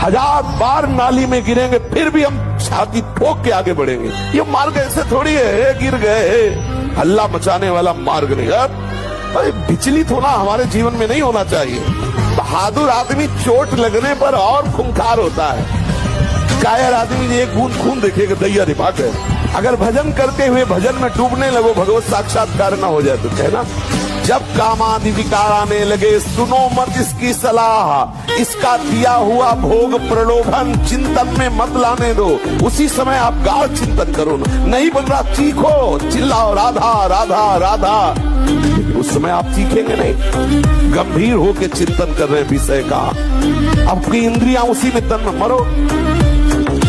1000 बार नाली में गिरेंगे फिर भी हम छाती ठोक के आगे बढ़ेंगे। ये मार्ग ऐसे थोड़ी है गिर गए हल्ला मचाने वाला मार्ग नहीं है। अरे विचलित होना हमारे जीवन में नहीं होना चाहिए। बहादुर आदमी चोट लगने पर और खूंखार होता है। कायर आदमी एक बूंद खून देखेगा दैया दिमाग है। अगर भजन करते हुए भजन में डूबने लगो भगवत साक्षात्कार ना हो जाए तो कहना जब कामादि विकार आने लगे सुनो मत इसकी सलाह, इसका दिया हुआ भोग प्रलोभन चिंतन में मत लाने दो। उसी समय आप गाढ़ चिंतन करो ना, नहीं बन रहा चीखो चिल्लाओ राधा राधा राधा, उस समय आप चीखेंगे नहीं। गंभीर होकर चिंतन कर रहे विषय का, आपकी इंद्रियां उसी में तन में मरो,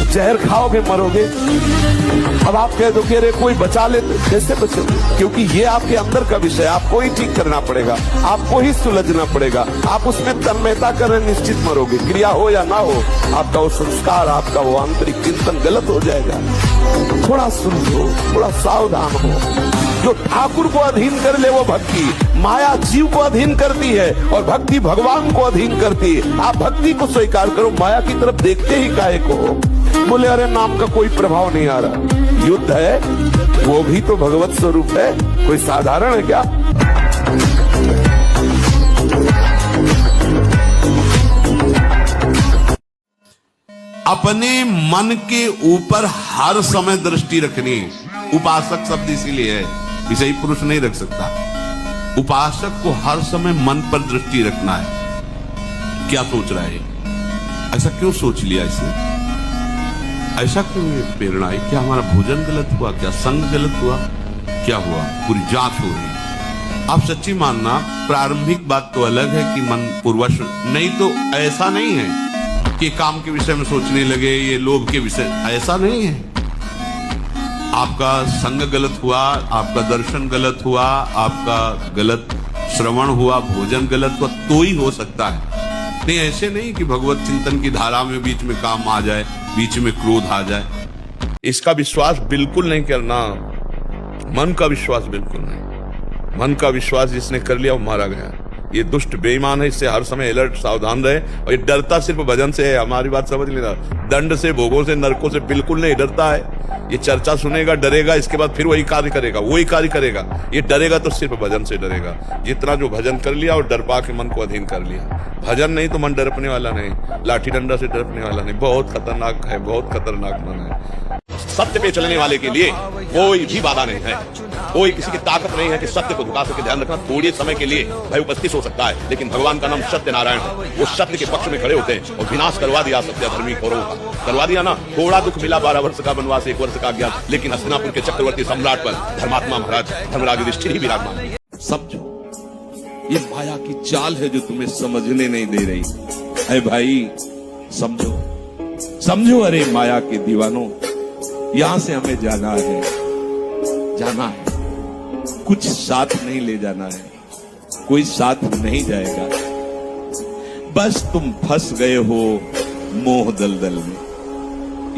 जहर खाओगे मरोगे। अब आप कह दो कि अरे कोई बचा ले, कैसे बचोगे? क्योंकि ये आपके अंदर का विषय, आपको ही ठीक करना पड़ेगा, आपको ही सुलझना पड़ेगा। आप उसमें तन्मयता कर रहे निश्चित मरोगे, क्रिया हो या ना हो, आपका वो संस्कार, आपका वो आंतरिक चिंतन गलत हो जाएगा। थोड़ा सुनो, थोड़ा सावधान हो। जो ठाकुर को अधीन कर ले वो भक्ति, माया जीव को अधीन करती है और भक्ति भगवान को अधीन करती है। आप भक्ति को स्वीकार करो, माया की तरफ देखते ही काहे को हो। बोले अरे नाम का कोई प्रभाव नहीं आ रहा, युद्ध है वो भी तो भगवत स्वरूप है, कोई साधारण है क्या? अपने मन के ऊपर हर समय दृष्टि रखनी। उपासक शब्द इसीलिए है, इसे ही पुरुष नहीं रख सकता। उपासक को हर समय मन पर दृष्टि रखना है। क्या सोच रहा है, ऐसा क्यों सोच लिया इसने, ऐसा क्यों ये प्रेरणा है? क्या हमारा भोजन गलत हुआ, क्या संग गलत हुआ, क्या हुआ? पूरी जांच हो रही। आप सच्ची मानना, प्रारंभिक बात तो अलग है कि मन पूर्वश, नहीं तो ऐसा नहीं है कि काम के विषय में सोचने लगे, ये लोभ के विषय, ऐसा नहीं है। आपका संग गलत हुआ, आपका दर्शन गलत हुआ, आपका गलत श्रवण हुआ, भोजन गलत हुआ तो ही हो सकता है। नहीं ऐसे नहीं कि भगवत चिंतन की धारा में बीच में काम आ जाए, बीच में क्रोध आ जाए। इसका विश्वास बिल्कुल नहीं करना, मन का विश्वास बिल्कुल नहीं। मन का विश्वास जिसने कर लिया वो मारा गया। ये दुष्ट बेईमान है, इससे हर समय अलर्ट सावधान रहे। और ये डरता सिर्फ भजन से है, हमारी बात समझ लेना। दंड से, भोगों से, नरकों से बिल्कुल नहीं डरता है। ये चर्चा सुनेगा, डरेगा, इसके बाद फिर वही कार्य करेगा, वही कार्य करेगा। ये डरेगा तो सिर्फ भजन से डरेगा। जितना जो भजन कर लिया और डर पा के मन को अधीन कर लिया। भजन नहीं तो मन डरपने वाला नहीं, लाठी डंडा से डरपने वाला नहीं। बहुत खतरनाक है, बहुत खतरनाक मन है। सत्य पे चलने वाले के लिए कोई भी बाधा नहीं है, कोई किसी की ताकत नहीं है कि सत्य को झुका सके। ध्यान रखना, थोड़े समय के लिए भय उपस्थित हो सकता है, लेकिन भगवान का नाम सत्य नारायण है। वो सत्य के पक्ष में खड़े होते हैं और विनाश करवा दिया सत्य धर्मी कौरवों का, करवा दिया ना। थोड़ा दुख मिला, 12 वर्ष का वनवास, 1 वर्ष का ज्ञान, लेकिन हस्तिनापुर के चक्रवर्ती सम्राट पर धर्मात्मा महाराज धर्मराज युधिष्ठिर ही विराजमान। समझो, ये माया की चाल है जो तुम्हें समझने नहीं दे रही है। भाई समझो, समझो। अरे माया के दीवानों, यहां से हमें जाना है, जाना है। कुछ साथ नहीं ले जाना है, कोई साथ नहीं जाएगा। बस तुम फंस गए हो मोह दलदल में।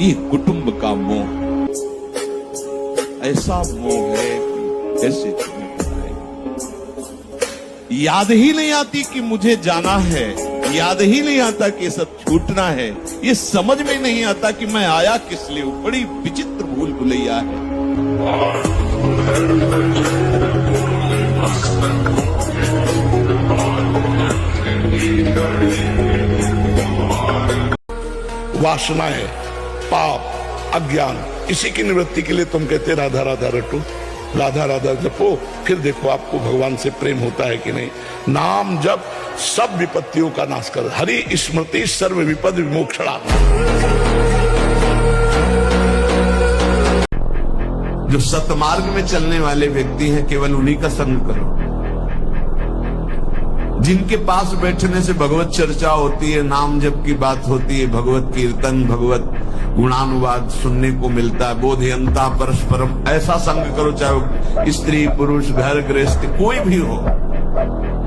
ये कुटुंब का मोह ऐसा मोह है कि कैसे तुम्हें बताएं। याद ही नहीं आती कि मुझे जाना है, याद ही नहीं आता कि ये सब छूटना है। ये समझ में नहीं आता कि मैं आया किस लिए। बड़ी विचित्र भूल भुलैया है। वासनाएं, पाप, अज्ञान, इसी की निवृत्ति के लिए तुम कहते राधा राधा रटो, राधा राधा जपो, फिर देखो आपको भगवान से प्रेम होता है कि नहीं। नाम जप सब विपत्तियों का नाश कर, हरि स्मृति सर्व विपद विमोक्षणा। जो सतमार्ग में चलने वाले व्यक्ति हैं, केवल उन्हीं का संग करो। जिनके पास बैठने से भगवत चर्चा होती है, नाम जप की बात होती है, भगवत कीर्तन, भगवत गुणानुवाद सुनने को मिलता है, बोधयंता परस्परम, ऐसा संग करो। चाहे स्त्री पुरुष, घर गृहस्थ, कोई भी हो,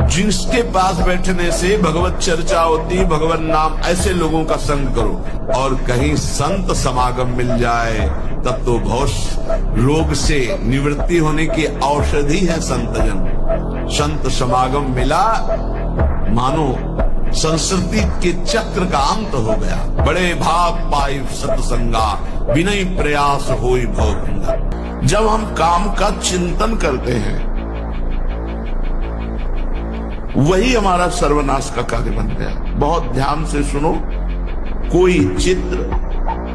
जिसके पास बैठने से भगवत चर्चा होती, भगवत नाम, ऐसे लोगों का संग करो। और कहीं संत समागम मिल जाए तब तो बहुत रोग से निवृत्ति होने की औषधि है संतजन। संत समागम मिला, मानो संस्कृति के चक्र का अंत हो गया। बड़े भाग पाए सत्संगा, विनय प्रयास होई भवभंगा। जब हम काम का चिंतन करते हैं, वही हमारा सर्वनाश का कार्य बन गया। बहुत ध्यान से सुनो, कोई चित्र,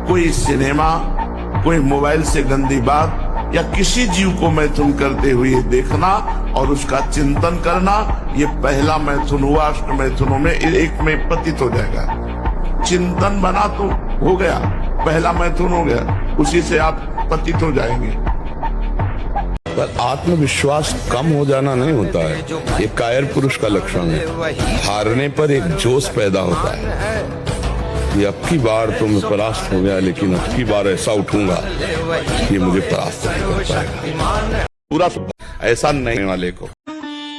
कोई सिनेमा, कोई मोबाइल से गंदी बात या किसी जीव को मैथुन करते हुए देखना और उसका चिंतन करना, ये पहला मैथुन हुआ। अष्ट मैथुनों में एक में पतित हो जाएगा। चिंतन बना तो हो गया, पहला मैथुन हो गया, उसी से आप पतित हो जाएंगे। पर आत्मविश्वास कम हो जाना नहीं होता है, ये कायर पुरुष का लक्षण है। हारने पर एक जोश पैदा होता है, ये अब की बार तो मैं परास्त हो गया, लेकिन अब की बार ऐसा उठूंगा ये मुझे परास्त नहीं कर पाएगा। पूरा ऐसा नहीं वाले को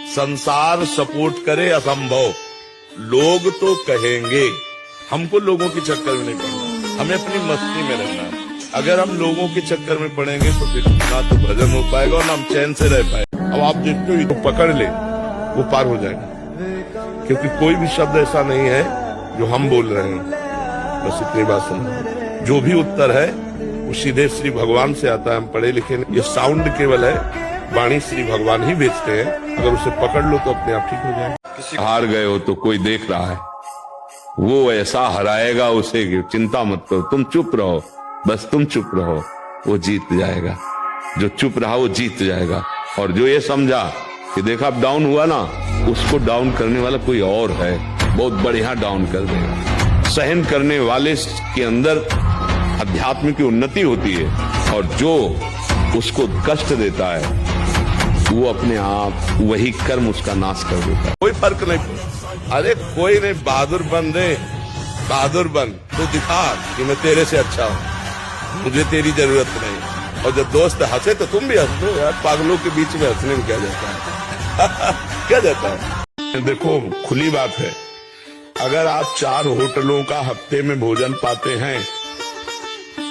संसार सपोर्ट करे असंभव। लोग तो कहेंगे, हमको लोगों के चक्कर में नहीं पड़ना, हमें अपनी मस्ती में रहना है। अगर हम लोगों के चक्कर में पड़ेंगे तो फिर ना तो भजन हो पाएगा और ना हम चैन से रह पाएंगे। अब आप जिसको तो पकड़ ले वो पार हो जाएगा, क्योंकि कोई भी शब्द ऐसा नहीं है जो हम बोल रहे हैं। बस इतनी बात सुनो, जो भी उत्तर है वो सीधे श्री भगवान से आता है। हम पढ़े लिखे नहीं, ये साउंड केवल है, वाणी श्री भगवान ही बेचते हैं। अगर उसे पकड़ लो तो अपने आप ठीक हो जाएगा। हार गए हो तो कोई देख रहा है, वो ऐसा हराएगा उसे, चिंता मत करो, तुम चुप रहो, बस तुम चुप रहो, वो जीत जाएगा। जो चुप रहा वो जीत जाएगा। और जो ये समझा कि देखा अब डाउन हुआ ना, उसको डाउन करने वाला कोई और है, बहुत बढ़िया डाउन कर देगा। सहन करने वाले के अंदर अध्यात्म की उन्नति होती है, और जो उसको कष्ट देता है वो अपने आप वही कर्म उसका नाश कर देता है। कोई फर्क नहीं। अरे कोई नहीं, बहादुर बन दे, बहादुर बन, तो दिखा कि मैं तेरे से अच्छा हूं, मुझे तेरी जरूरत नहीं। और जब दोस्त हंसे तो तुम भी हंस लो यार, पागलों के बीच में हंसने में क्या जाता है क्या जाता है। देखो खुली बात है, अगर आप 4 होटलों का हफ्ते में भोजन पाते हैं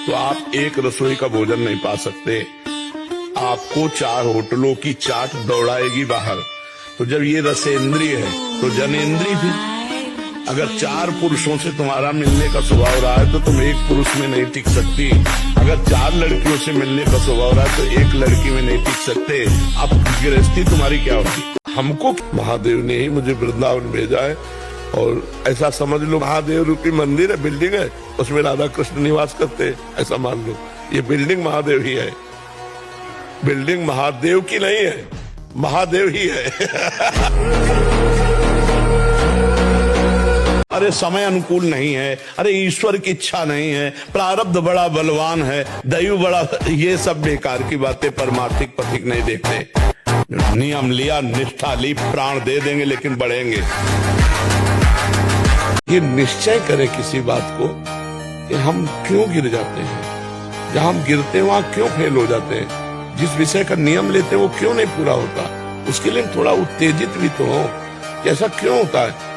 तो आप एक रसोई का भोजन नहीं पा सकते। आपको 4 होटलों की चाट दौड़ाएगी बाहर। तो जब ये रसेंद्रिय है तो जनेंद्रिय भी। अगर 4 पुरुषों से तुम्हारा मिलने का स्वभाव रहा है तो तुम एक पुरुष में नहीं टिक सकती। अगर 4 लड़कियों से मिलने का स्वभाव रहा है तो एक लड़की में नहीं टिक सकते। अब गृहस्थी तुम्हारी क्या होगी। हमको महादेव ने ही मुझे वृंदावन भेजा है, और ऐसा समझ लो महादेव रूपी मंदिर है, बिल्डिंग है, उसमें राधा कृष्ण निवास करते हैं, ऐसा मान लो। ये बिल्डिंग महादेव ही है, बिल्डिंग महादेव की नहीं है, महादेव ही है। अरे समय अनुकूल नहीं है, अरे ईश्वर की इच्छा नहीं है, प्रारब्ध बड़ा बलवान है, दैव बड़ा, ये सब बेकार की बातें परमार्थिक पथिक नहीं देखते। नियम लिया, निष्ठा ली, प्राण दे देंगे लेकिन बढ़ेंगे। ये निश्चय करें किसी बात को कि हम क्यों गिर जाते हैं, जहां हम गिरते हैं वहां क्यों फेल हो जाते हैं, जिस विषय का नियम लेते हैं वो क्यों नहीं पूरा होता, उसके लिए थोड़ा उत्तेजित भी तो हो कि ऐसा क्यों होता है।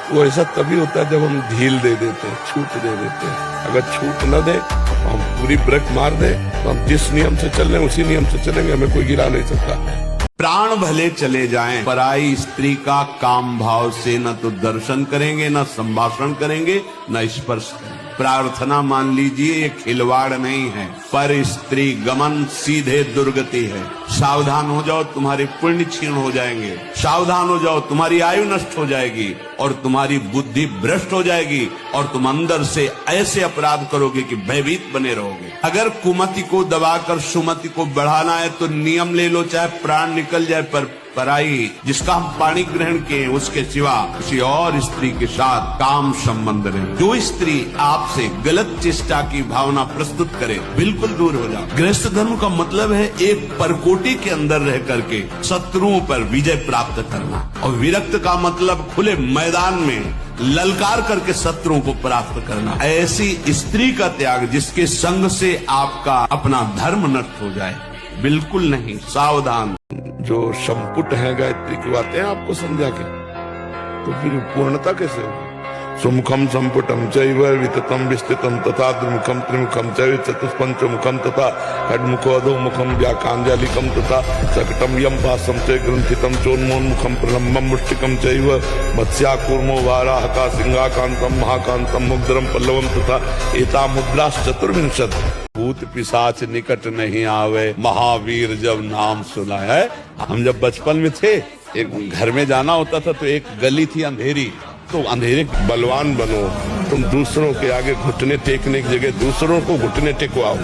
वो ऐसा तभी होता है जब हम ढील दे देते हैं, छूट दे देते हैं। अगर छूट न दे तो हम पूरी ब्रेक मार दे तो हम जिस नियम से चल रहे हैं उसी नियम से चलेंगे, हमें कोई गिरा नहीं सकता। प्राण भले चले जाएं, पराई स्त्री का काम भाव से न तो दर्शन करेंगे, न संभाषण करेंगे, न स्पर्श करेंगे। प्रार्थना मान लीजिए ये खिलवाड़ नहीं है, पर स्त्री गमन सीधे दुर्गति है। सावधान हो जाओ, तुम्हारे पुण्य क्षीण हो जाएंगे। सावधान हो जाओ, तुम्हारी आयु नष्ट हो जाएगी और तुम्हारी बुद्धि भ्रष्ट हो जाएगी, और तुम अंदर से ऐसे अपराध करोगे कि भयभीत बने रहोगे। अगर कुमति को दबाकर सुमति को बढ़ाना है तो नियम ले लो, चाहे प्राण निकल जाए, पर पराई जिसका हम पाणी ग्रहण किए उसके सिवा किसी और स्त्री के साथ काम संबंध नहीं। जो स्त्री आपसे गलत चेष्टा की भावना प्रस्तुत करे, बिल्कुल दूर हो जाओ। गृहस्थ धर्म का मतलब है एक परकोटी के अंदर रह करके शत्रुओं पर विजय प्राप्त करना, और विरक्त का मतलब खुले मैदान में ललकार करके शत्रुओं को प्राप्त करना। ऐसी स्त्री का त्याग जिसके संग से आपका अपना धर्म नष्ट हो जाए, बिल्कुल नहीं। सावधान। जो संपुट है गायत्री की बातें आपको समझा के, तो फिर पूर्णता कैसे होगी। सुमुखम संपुटम चैव विततम विस्तृतम तथा द्विमुखम त्रिमुखम चैव चतुष्पंचमुखम तथा खड्मुखो अधोमुखम व्याकांजलिकम तथा सकटम यम पासम च ग्रंथितम चोन्मोन्मुखम प्रलम्बम मुष्टिकम चैव मत्स्याकूर्मो वाराहका सिंहाकांतम महाकांतम मुग्धरम पल्लवम तथा एता मुद्राश्च चतुर्विंशत। भूत पिशाच निकट नहीं आवे महावीर जब नाम सुना है। हम जब बचपन में थे, एक घर में जाना होता था तो एक गली थी अंधेरी, तो अंधेरे बलवान बनो, तुम दूसरों के आगे घुटने टेकने की जगह दूसरों को घुटने टेकवाओ,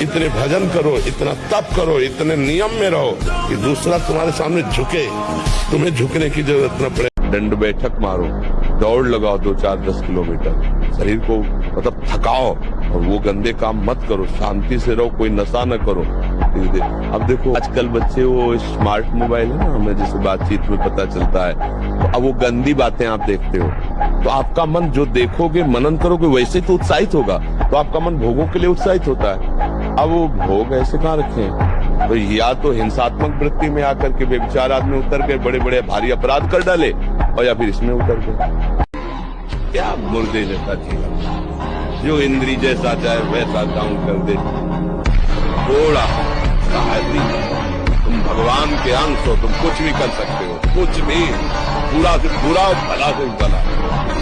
इतने भजन करो, इतना तप करो, इतने नियम में रहो कि दूसरा तुम्हारे सामने झुके, तुम्हें झुकने की जरूरत न पड़े। दंड बैठक मारो, दौड़ लगाओ 2-4-10 किलोमीटर, शरीर को मतलब थकाओ, और वो गंदे काम मत करो, शांति से रहो, कोई नशा न करो। अब देखो आजकल बच्चे वो स्मार्ट मोबाइल है ना, हमें जैसे बातचीत में पता चलता है, तो अब वो गंदी बातें आप देखते हो तो आपका मन जो देखोगे मनन करोगे वैसे तो उत्साहित होगा, तो आपका मन भोगों के लिए उत्साहित होता है। अब वो भोग ऐसे कहाँ रखे हैं, तो या तो हिंसात्मक वृत्ति में आकर के बेविचार आदमी उतर गए, बड़े बड़े भारी अपराध कर डाले, और या फिर इसमें उतर गए। क्या मुर्दे जैसा जीवन, जो इंद्री जैसा चाहे वैसा काम कर दे, थोड़ा तुम भगवान के अंश हो, तुम कुछ भी कर सकते हो, कुछ भी, बुरा से बुरा, भला से भला।